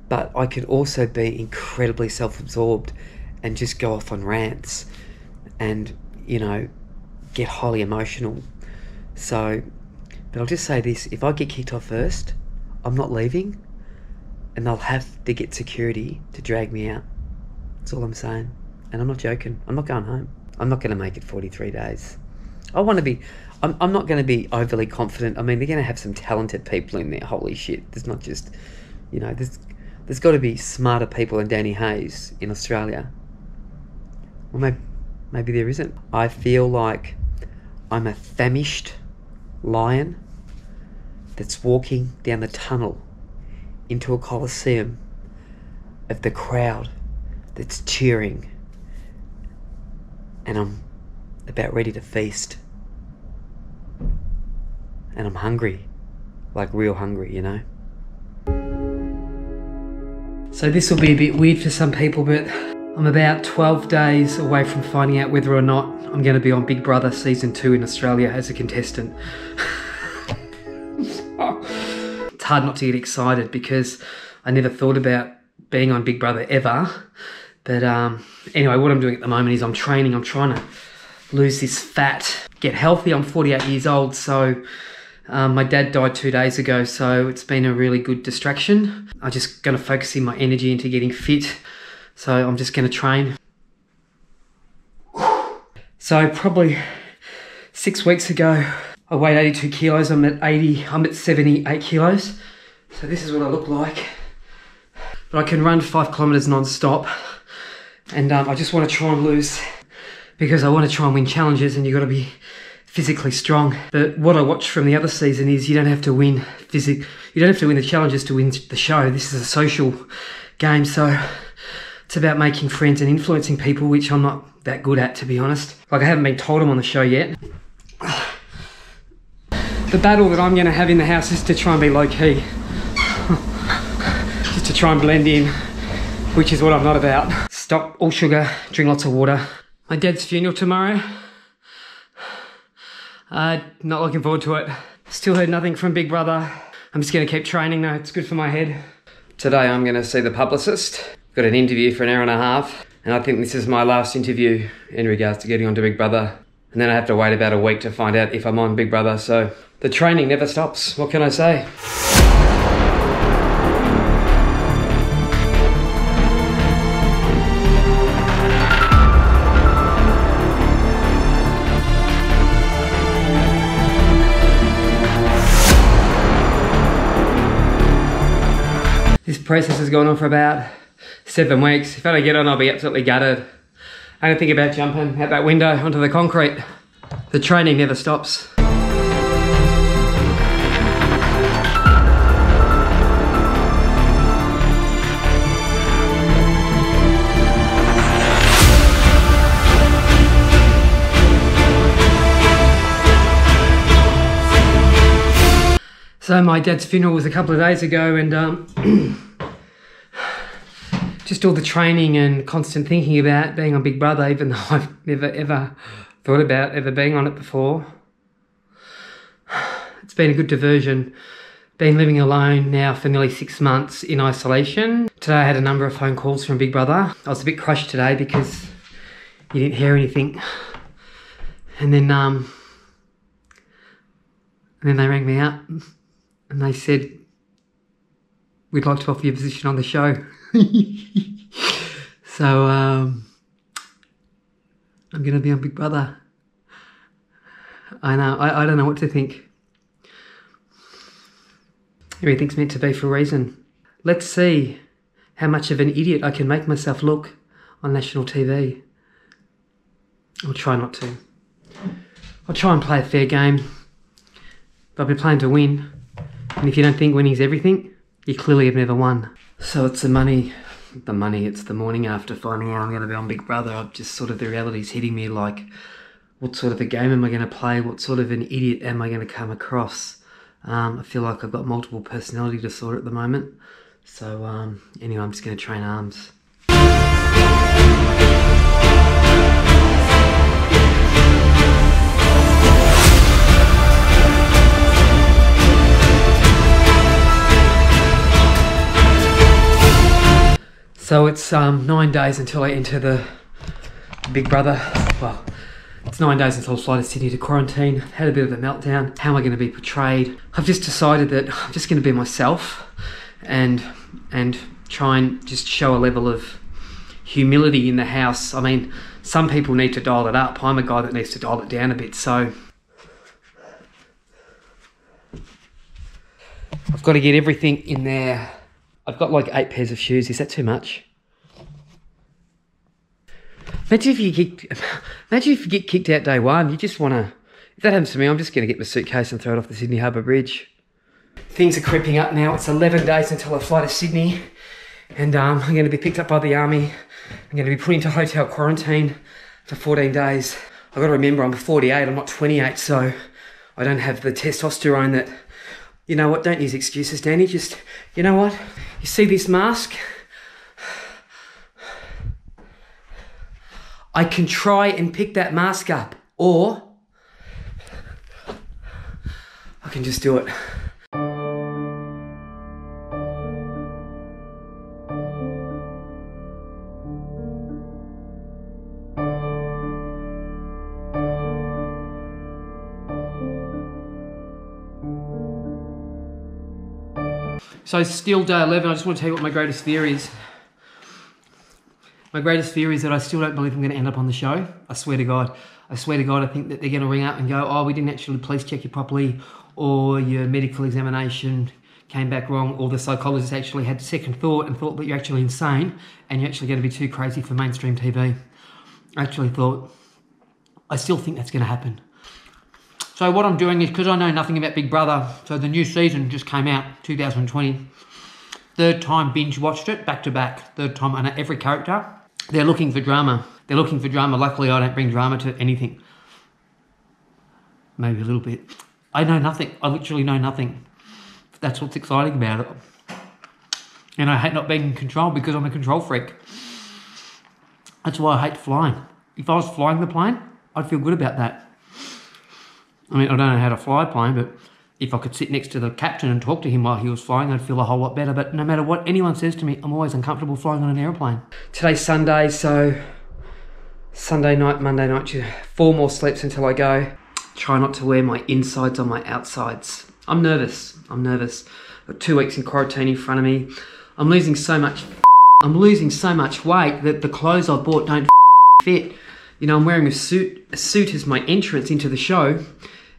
but I could also be incredibly self-absorbed and just go off on rants and, you know, get highly emotional. So, but I'll just say this, if I get kicked off first, I'm not leaving, and they'll have to get security to drag me out. That's all I'm saying. And I'm not joking. I'm not going home. I'm not going to make it 43 days. I want to be... I'm not going to be overly confident. I mean, they're going to have some talented people in there. Holy shit. There's not just... You know, there's got to be smarter people than Danny Hayes in Australia. Well, maybe there isn't. I feel like I'm a famished lion that's walking down the tunnel into a coliseum of the crowd that's cheering, and I'm about ready to feast, and I'm hungry, like real hungry, you know. So this will be a bit weird for some people, but I'm about 12 days away from finding out whether or not I'm going to be on Big Brother Season 2 in Australia as a contestant. It's hard not to get excited because I never thought about being on Big Brother ever. But anyway, what I'm doing at the moment is I'm training. I'm trying to lose this fat, get healthy. I'm 48 years old, so my dad died 2 days ago, so it's been a really good distraction. I'm just going to focus in my energy into getting fit. So I'm just going to train. So probably 6 weeks ago, I weighed 82 kilos. I'm at 78 kilos. So this is what I look like. But I can run 5 kilometers non-stop. And I just want to try and lose, because I want to try and win challenges, and you've got to be physically strong. But what I watched from the other season is you don't have to win you don't have to win the challenges to win the show. This is a social game, so it's about making friends and influencing people, which I'm not that good at, to be honest. Like, I haven't been told I'm on the show yet. The battle that I'm going to have in the house is to try and be low-key. Just to try and blend in, which is what I'm not about. Stop all sugar, drink lots of water. My dad's funeral tomorrow. Not looking forward to it. Still heard nothing from Big Brother. I'm just going to keep training though, it's good for my head. Today I'm going to see the publicist. Got an interview for an hour and a half, and I think this is my last interview in regards to getting onto Big Brother. And then I have to wait about a week to find out if I'm on Big Brother, so the training never stops. What can I say? This process has gone on for about 7 weeks. If I don't get on, I'll be absolutely gutted. I don't think about jumping out that window onto the concrete. The training never stops. So my dad's funeral was a couple of days ago, and just all the training and constant thinking about being on Big Brother, even though I've never ever thought about ever being on it before. It's been a good diversion. Been living alone now for nearly 6 months in isolation. Today I had a number of phone calls from Big Brother. I was a bit crushed today because you didn't hear anything. And then they rang me up. And they said, we'd like to offer you a position on the show. So, I'm going to be on Big Brother. I know, I don't know what to think. Everything's meant to be for a reason. Let's see how much of an idiot I can make myself look on national TV. I'll try not to. I'll try and play a fair game. But I'll be playing to win. And if you don't think winning's everything, you clearly have never won. So it's it's the morning after finding out I'm going to be on Big Brother. I've just sort of, the reality's hitting me, like, what sort of a game am I going to play? What sort of an idiot am I going to come across? I feel like I've got multiple personality disorder at the moment. So anyway, I'm just going to train arms. So it's 9 days until I enter the Big Brother. Well, it's 9 days until I fly to Sydney to quarantine. I've had a bit of a meltdown. How am I going to be portrayed? I've just decided that I'm just going to be myself and try and just show a level of humility in the house. I mean, some people need to dial it up. I'm a guy that needs to dial it down a bit, so I've got to get everything in there. I've got like 8 pairs of shoes. Is that too much? Imagine if you get kicked out day one. You just want to... If that happens to me, I'm just going to get my suitcase and throw it off the Sydney Harbour Bridge. Things are creeping up now. It's 11 days until I fly to Sydney. And I'm going to be picked up by the army. I'm going to be put into hotel quarantine for 14 days. I've got to remember I'm 48, I'm not 28, so I don't have the testosterone that... You know what, don't use excuses, Danny. Just, you know what? You see this mask? I can try and pick that mask up, or I can just do it. So still day 11, I just want to tell you what my greatest fear is. My greatest fear is that I still don't believe I'm going to end up on the show. I swear to God. I swear to God, I think that they're going to ring up and go, oh, we didn't actually police check you properly, or your medical examination came back wrong, or the psychologist actually had second thought and thought that you're actually insane and you're actually going to be too crazy for mainstream TV. I still think that's going to happen. So what I'm doing is, because I know nothing about Big Brother, so the new season just came out, 2020. Third time binge watched it, back to back. Third time, I know every character. They're looking for drama. They're looking for drama. Luckily, I don't bring drama to anything. Maybe a little bit. I know nothing. I literally know nothing. That's what's exciting about it. And I hate not being in control because I'm a control freak. That's why I hate flying. If I was flying the plane, I'd feel good about that. I mean, I don't know how to fly a plane, but if I could sit next to the captain and talk to him while he was flying, I'd feel a whole lot better. But no matter what anyone says to me, I'm always uncomfortable flying on an aeroplane. Today's Sunday, so Sunday night, Monday night, 4 more sleeps until I go. Try not to wear my insides on my outsides. I'm nervous. I've got 2 weeks in quarantine in front of me. I'm losing so much weight that the clothes I bought don't fit. You know, I'm wearing a suit. A suit is my entrance into the show,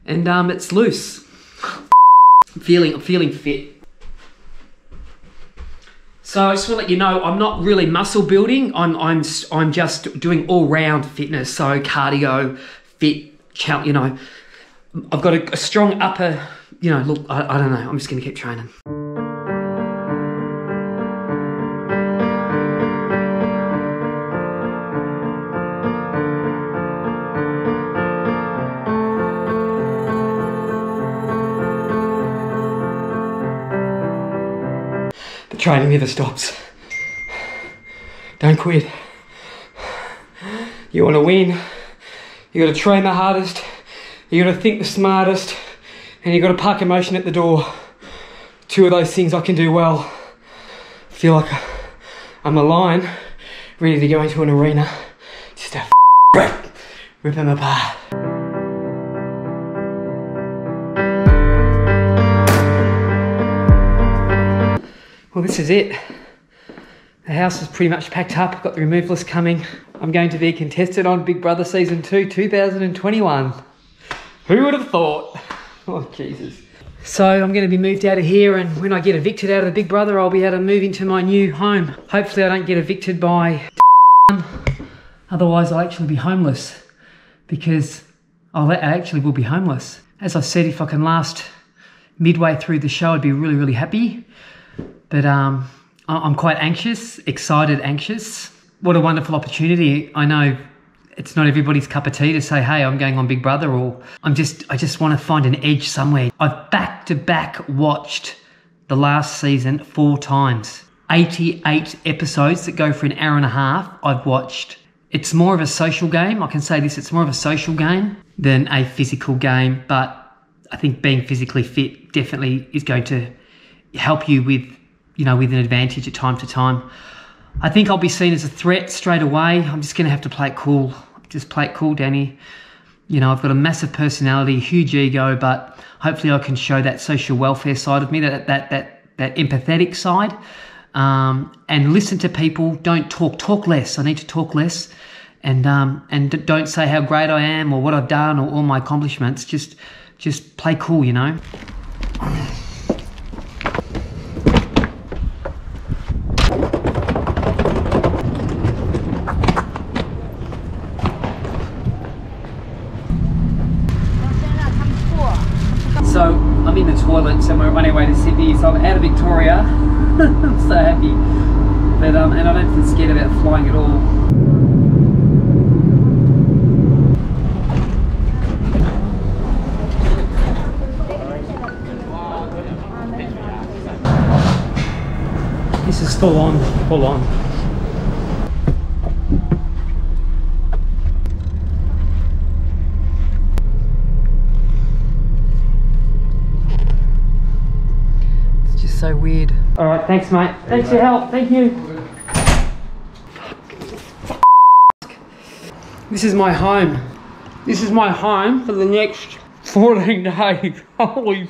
and it's loose. I'm feeling fit. So I just want to let you know, I'm not really muscle building. I'm just doing all round fitness. So cardio, fit, you know. I've got a strong upper. You know, look, I don't know. I'm just going to keep training. Training never stops. Don't quit. You want to win, you got to train the hardest, you got to think the smartest, and you got to park emotion at the door. 2 of those things I can do well. I feel like I'm a lion ready to go into an arena just to rip them apart. Well, this is it. The house is pretty much packed up. I've got the removalists coming. I'm going to be a contestant on Big Brother Season 2, 2021. Who would have thought? Oh, Jesus. So I'm going to be moved out of here, and when I get evicted out of the Big Brother, I'll be able to move into my new home. Hopefully I don't get evicted by otherwise I'll actually be homeless, because I actually will be homeless. As I said, if I can last midway through the show, I'd be really, really happy. But I'm quite anxious, excited, anxious. What a wonderful opportunity. I know it's not everybody's cup of tea to say, hey, I'm going on Big Brother, or I just want to find an edge somewhere. I've back-to-back watched the last season 4 times. 88 episodes that go for an hour and a half I've watched. It's more of a social game. I can say this, it's more of a social game than a physical game, but I think being physically fit definitely is going to help you with, you know, with an advantage at time to time. I think I'll be seen as a threat straight away. I'm just going to have to play it cool. Just play it cool, Danny. You know, I've got a massive personality, huge ego, but hopefully I can show that social welfare side of me, that empathetic side, and listen to people. Don't talk less. I need to talk less, and don't say how great I am or what I've done or all my accomplishments. Just play cool, you know. So I'm in the toilet, so we're on our way to Sydney. So I'm out of Victoria. I'm so happy, but and I don't feel scared about flying at all. This is full on. So weird. All right, thanks, mate. Thanks for your help. Thank you. This is my home. This is my home for the next 14 days. Holy